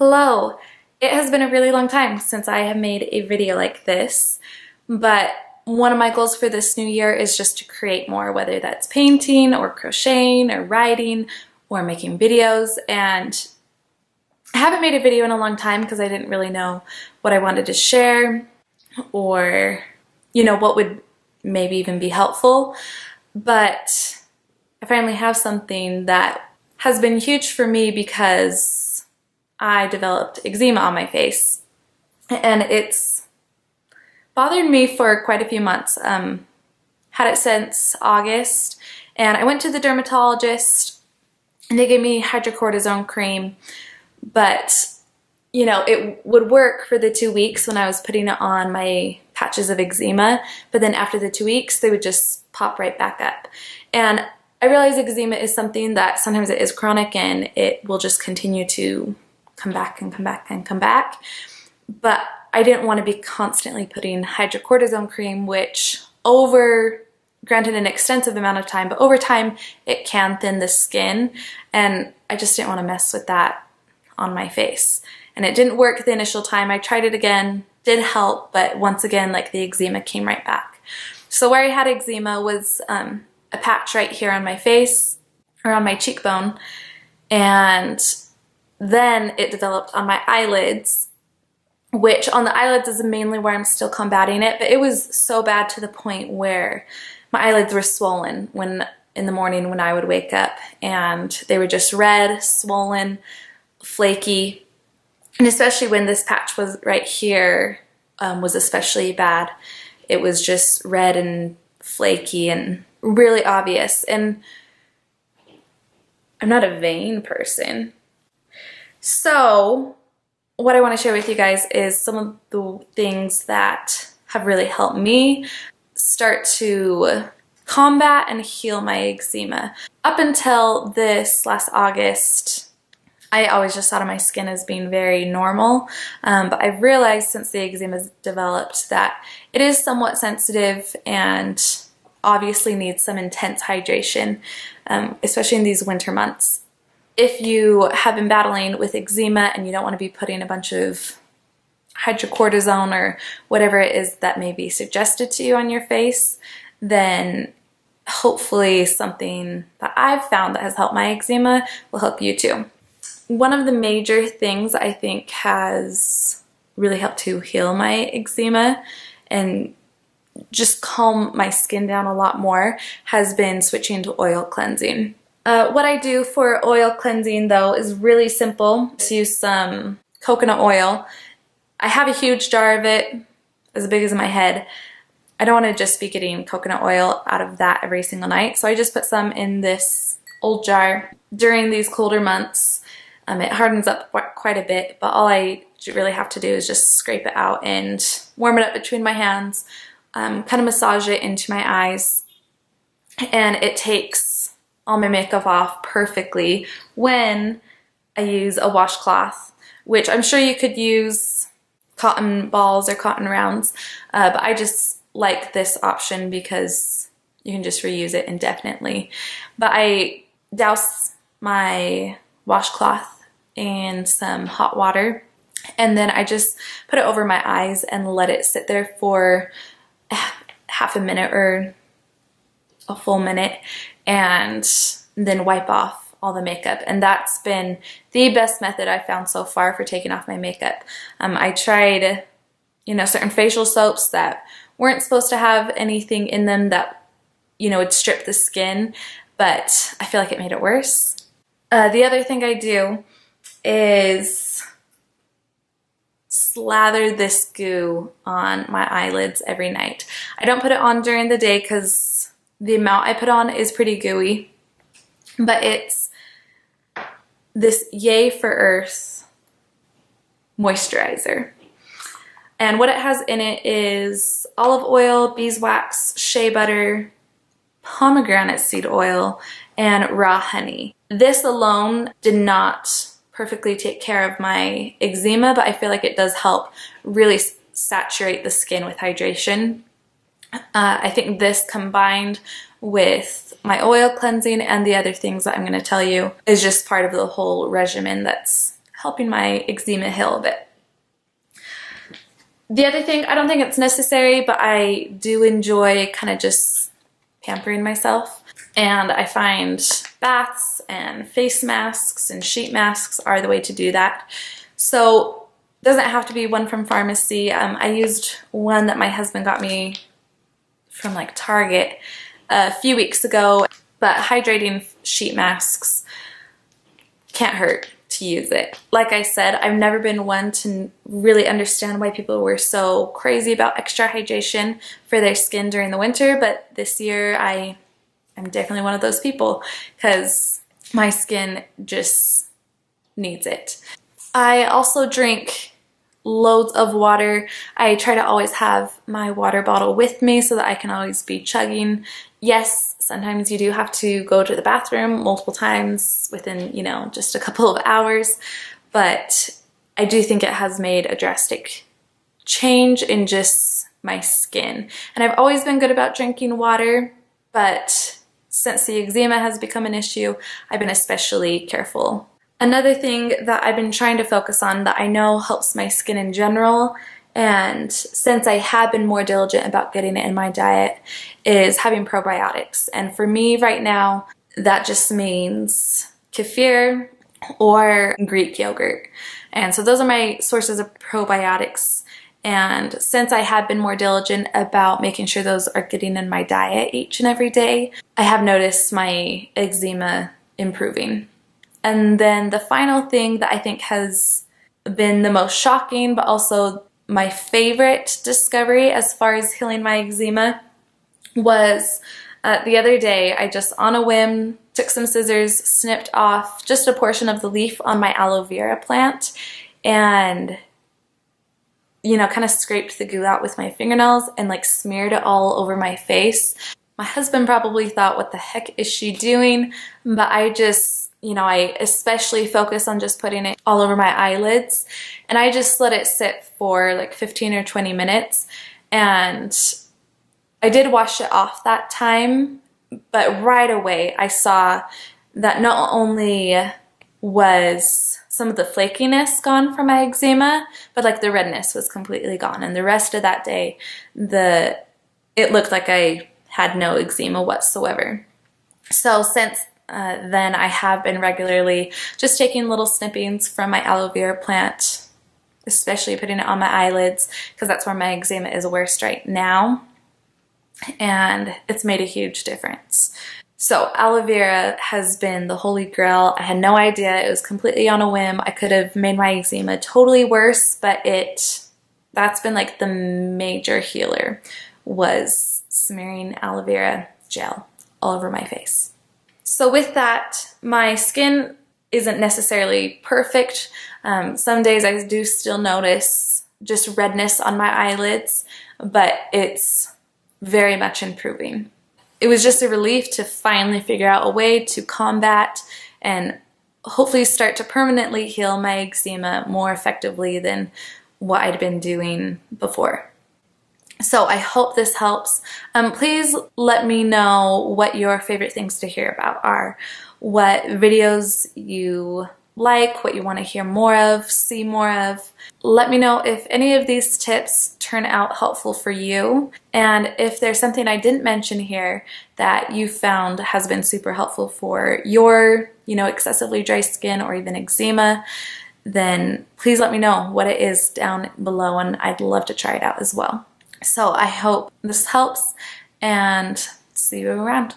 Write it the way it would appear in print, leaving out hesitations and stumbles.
Hello! It has been a really long time since I have made a video like this, but one of my goals for this new year is just to create more, whether that's painting or crocheting or writing or making videos. And I haven't made a video in a long time because I didn't really know what I wanted to share or, what would maybe even be helpful. But I finally have something that has been huge for me because I developed eczema on my face, and it's bothered me for quite a few months. Had it since August, and I went to the dermatologist and they gave me hydrocortisone cream, but it would work for the 2 weeks when I was putting it on my patches of eczema, but then after the 2 weeks they would just pop right back up. And I realize eczema is something that sometimes it is chronic and it will just continue to come back and come back and come back. But I didn't want to be constantly putting hydrocortisone cream, which granted an extensive amount of time, but over time it can thin the skin, and I just didn't want to mess with that on my face. And it didn't work the initial time. I tried it again, did help, but once again, like, the eczema came right back. So where I had eczema was a patch right here on my face, or on my cheekbone, and then it developed on my eyelids, which on the eyelids is mainly where I'm still combating it, but it was so bad to the point where my eyelids were swollen in the morning when I would wake up, and they were just red, swollen, flaky, and especially when this patch was right here was especially bad. It was just red and flaky and really obvious, and I'm not a vain person. So what I want to share with you guys is some of the things that have really helped me start to combat and heal my eczema. Up until this last August, I always just thought of my skin as being very normal, but I've realized since the eczema has developed that it is somewhat sensitive and obviously needs some intense hydration, especially in these winter months. If you have been battling with eczema and you don't want to be putting a bunch of hydrocortisone or whatever it is that may be suggested to you on your face, then hopefully something that I've found that has helped my eczema will help you too. One of the major things I think has really helped to heal my eczema and just calm my skin down a lot more has been switching to oil cleansing. What I do for oil cleansing, though, is really simple. Just use some coconut oil. I have a huge jar of it, as big as my head. I don't want to just be getting coconut oil out of that every single night, so I just put some in this old jar. During these colder months, it hardens up quite a bit, but all I really have to do is just scrape it out and warm it up between my hands, kind of massage it into my eyes, and it takes all my makeup off perfectly when I use a washcloth, which I'm sure you could use cotton balls or cotton rounds, but I just like this option because you can just reuse it indefinitely. But I douse my washcloth in some hot water, and then I just put it over my eyes and let it sit there for half a minute or a full minute, and then wipe off all the makeup. And that's been the best method I've found so far for taking off my makeup. I tried, certain facial soaps that weren't supposed to have anything in them that, would strip the skin, but I feel like it made it worse. The other thing I do is slather this goo on my eyelids every night. I don't put it on during the day because the amount I put on is pretty gooey, but it's this Yay for Earth moisturizer. And what it has in it is olive oil, beeswax, shea butter, pomegranate seed oil, and raw honey. This alone did not perfectly take care of my eczema, but I feel like it does help really saturate the skin with hydration. I think this combined with my oil cleansing and the other things that I'm going to tell you is just part of the whole regimen that's helping my eczema heal a bit. The other thing, I don't think it's necessary, but I do enjoy kind of just pampering myself. And I find baths and face masks and sheet masks are the way to do that. So it doesn't have to be one from pharmacy. I used one that my husband got me from like Target a few weeks ago, but hydrating sheet masks can't hurt to use it. Like I said, I've never been one to really understand why people were so crazy about extra hydration for their skin during the winter, but this year I'm definitely one of those people because my skin just needs it. I also drink loads of water. I try to always have my water bottle with me so that I can always be chugging. Yes, sometimes you do have to go to the bathroom multiple times within, you know, just a couple of hours, but I do think it has made a drastic change in just my skin. And I've always been good about drinking water, but since the eczema has become an issue, I've been especially careful. Another thing that I've been trying to focus on that I know helps my skin in general, and since I have been more diligent about getting it in my diet, is having probiotics. And for me right now, that just means kefir or Greek yogurt. And so those are my sources of probiotics. And since I have been more diligent about making sure those are getting in my diet each and every day, I have noticed my eczema improving. And then the final thing that I think has been the most shocking, but also my favorite discovery as far as healing my eczema was the other day, I just on a whim took some scissors, snipped off just a portion of the leaf on my aloe vera plant, and you know, kind of scraped the goo out with my fingernails and like smeared it all over my face. My husband probably thought, what the heck is she doing? But I just, you know, I especially focus on just putting it all over my eyelids, and I just let it sit for like 15 or 20 minutes, and I did wash it off that time, but right away I saw that not only was some of the flakiness gone from my eczema, but like the redness was completely gone, and the rest of that day it looked like I had no eczema whatsoever. So since then I have been regularly just taking little snippings from my aloe vera plant, especially putting it on my eyelids because that's where my eczema is worst right now, and it's made a huge difference. So aloe vera has been the holy grail. I had no idea. It was completely on a whim. I could have made my eczema totally worse, but that's been like the major healer, was smearing aloe vera gel all over my face. So with that, my skin isn't necessarily perfect. Some days I do still notice just redness on my eyelids, but it's very much improving. It was just a relief to finally figure out a way to combat and hopefully start to permanently heal my eczema more effectively than what I'd been doing before. So I hope this helps. Please let me know what your favorite things to hear about are, what videos you like, what you want to hear more of, see more of. Let me know if any of these tips turn out helpful for you, and if there's something I didn't mention here that you found has been super helpful for your, you know, excessively dry skin or even eczema, then please let me know what it is down below, and I'd love to try it out as well. So I hope this helps, and see you around.